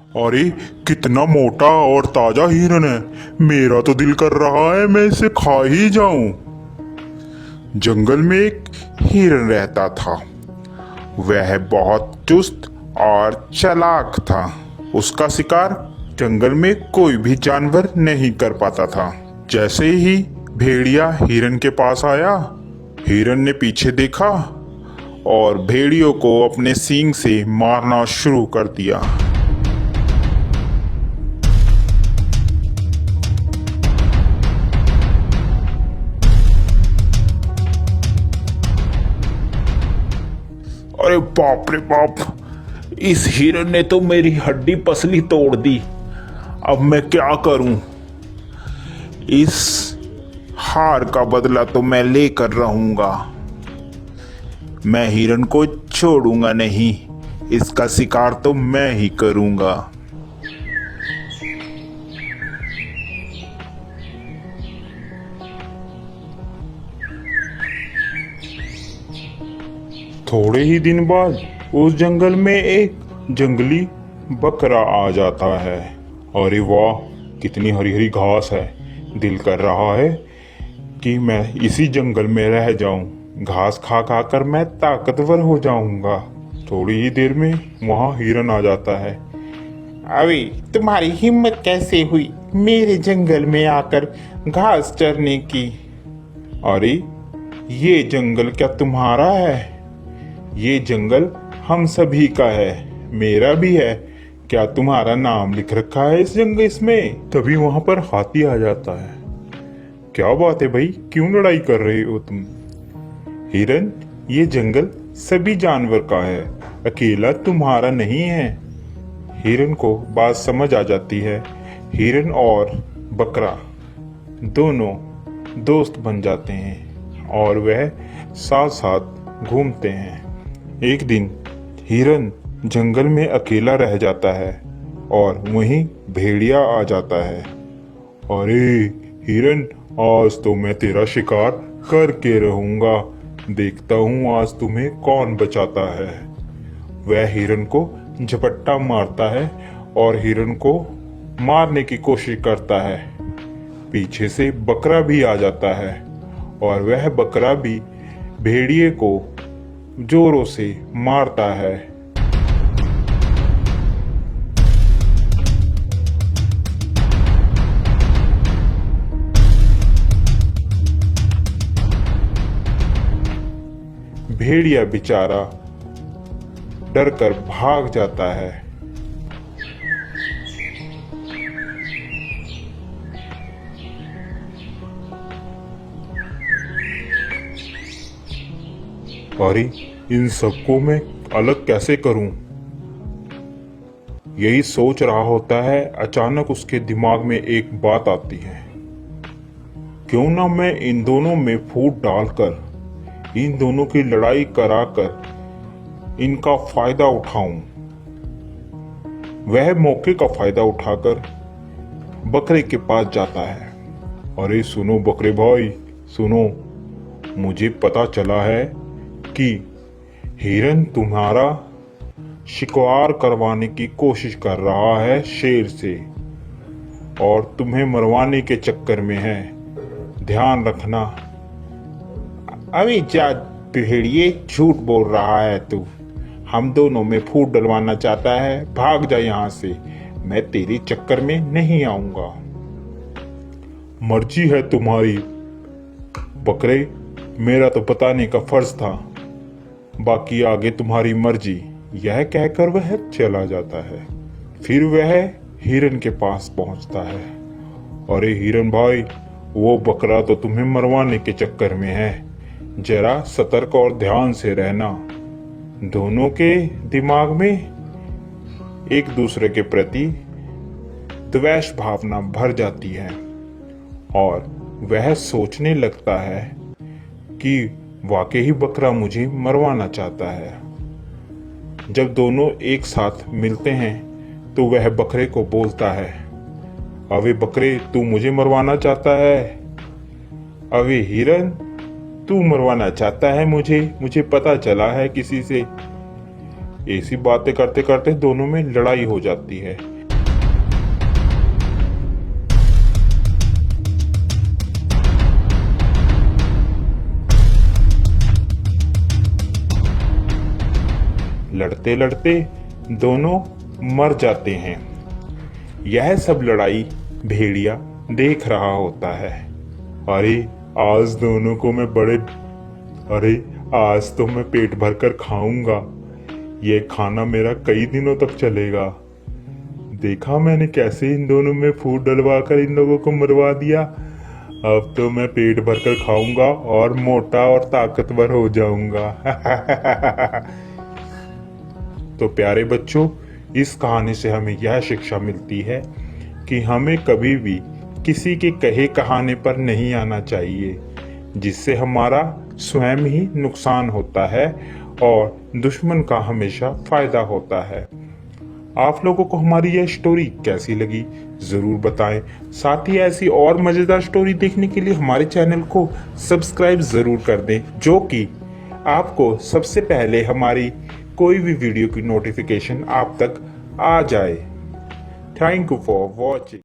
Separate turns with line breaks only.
अरे कितना मोटा और ताजा हिरन है। मेरा तो दिल कर रहा है मैं इसे खा ही जाऊं। जंगल में एक हिरन रहता था। वह बहुत चुस्त और चालाक था। उसका शिकार जंगल में कोई भी जानवर नहीं कर पाता था। जैसे ही भेड़िया हिरन के पास आया, हिरन ने पीछे देखा और भेड़ियों को अपने सींग से मारना शुरू कर दिया।
अरे बाप रे बाप, इस हिरन ने तो मेरी हड्डी पसली तोड़ दी। अब मैं क्या करूं? इस हार का बदला तो मैं लेकर रहूंगा। मैं हिरन को छोड़ूंगा नहीं। इसका शिकार तो मैं ही करूंगा।
थोड़े ही दिन बाद उस जंगल में एक जंगली बकरा आ जाता है। अरे वाह, कितनी हरी हरी घास है। दिल कर रहा है कि मैं इसी जंगल में रह जाऊं। घास खा खा कर मैं ताकतवर हो जाऊंगा। थोड़ी ही देर में वहां हिरन आ जाता है।
अरे तुम्हारी हिम्मत कैसे हुई मेरे जंगल में आकर घास चरने की?
अरे ये जंगल क्या तुम्हारा है? ये जंगल हम सभी का है, मेरा भी है। क्या तुम्हारा नाम लिख रखा है इस जंगल इसमें? तभी वहां पर हाथी आ जाता है। क्या बात है भाई, क्यों लड़ाई कर रहे हो तुम? हिरन, ये जंगल सभी जानवर का है, अकेला तुम्हारा नहीं है। हिरन को बात समझ आ जाती है। हिरन और बकरा दोनों दोस्त बन जाते हैं और वह साथ साथ घूमते हैं। एक दिन हिरन जंगल में अकेला रह जाता है और वहीं भेड़िया आ जाता है। अरे हिरन, आज तो मैं तेरा शिकार करके रहूंगा। देखता हूं आज तुम्हें कौन बचाता है। वह हिरन को झपट्टा मारता है और हिरन को मारने की कोशिश करता है। पीछे से बकरा भी आ जाता है और वह बकरा भी भेड़िए को जोरों से मारता है। भेड़िया बेचारा डरकर भाग जाता है। अरे इन सबको मैं अलग कैसे करूं? यही सोच रहा होता है, अचानक उसके दिमाग में एक बात आती है। क्यों ना मैं इन दोनों में फूट डालकर इन दोनों की लड़ाई कराकर इनका फायदा उठाऊं। वह मौके का फायदा उठाकर बकरे के पास जाता है। अरे सुनो बकरे भाई, सुनो, मुझे पता चला है कि हिरन तुम्हारा शिकार करवाने की कोशिश कर रहा है शेर से और तुम्हें मरवाने के चक्कर में है। ध्यान रखना।
अरे जा भेड़िए, झूठ बोल रहा है तू। हम दोनों में फूट डलवाना चाहता है? भाग जा यहाँ से, मैं तेरे चक्कर में नहीं आऊंगा।
मर्जी है तुम्हारी बकरे, मेरा तो बताने का फर्ज था। बाकी आगे तुम्हारी मर्जी। यह कहकर वह चला जाता है। फिर वह हिरन के पास पहुंचता है। अरे हिरन भाई, वो बकरा तो तुम्हें मरवाने के चक्कर में है। जरा सतर्क और ध्यान से रहना। दोनों के दिमाग में एक दूसरे के प्रति द्वेष भावना भर जाती है और वह सोचने लगता है कि वाकई ही बकरा मुझे मरवाना चाहता है। जब दोनों एक साथ मिलते हैं तो वह बकरे को बोलता है, अबे बकरे, तू मुझे मरवाना चाहता है? अबे हिरन, तू मरवाना चाहता है मुझे पता चला है किसी से। ऐसी बातें करते करते दोनों में लड़ाई हो जाती है। लड़ते लड़ते दोनों मर जाते हैं। यह सब लड़ाई भेड़िया देख रहा होता है। अरे आज दोनों को मैं अरे आज तो मैं पेट भरकर खाऊंगा। ये खाना मेरा कई दिनों तक चलेगा। देखा मैंने कैसे इन दोनों में फूड डलवा कर इन लोगों को मरवा दिया। अब तो मैं पेट भरकर खाऊंगा और मोटा और ताकतवर हो जाऊंगा। तो प्यारे बच्चों, इस कहानी से हमें यह शिक्षा मिलती है कि हमें कभी भी किसी के कहे कहाने पर नहीं आना चाहिए, जिससे हमारा स्वयं ही नुकसान होता है और दुश्मन का हमेशा फायदा होता है। आप लोगों को हमारी यह स्टोरी कैसी लगी जरूर बताएं। साथ ही ऐसी और मजेदार स्टोरी देखने के लिए हमारे चैनल को सब्सक्राइब जरूर कर दें, जो कि आपको सबसे पहले हमारी कोई भी वीडियो की नोटिफिकेशन आप तक आ जाए। Thank you for watching.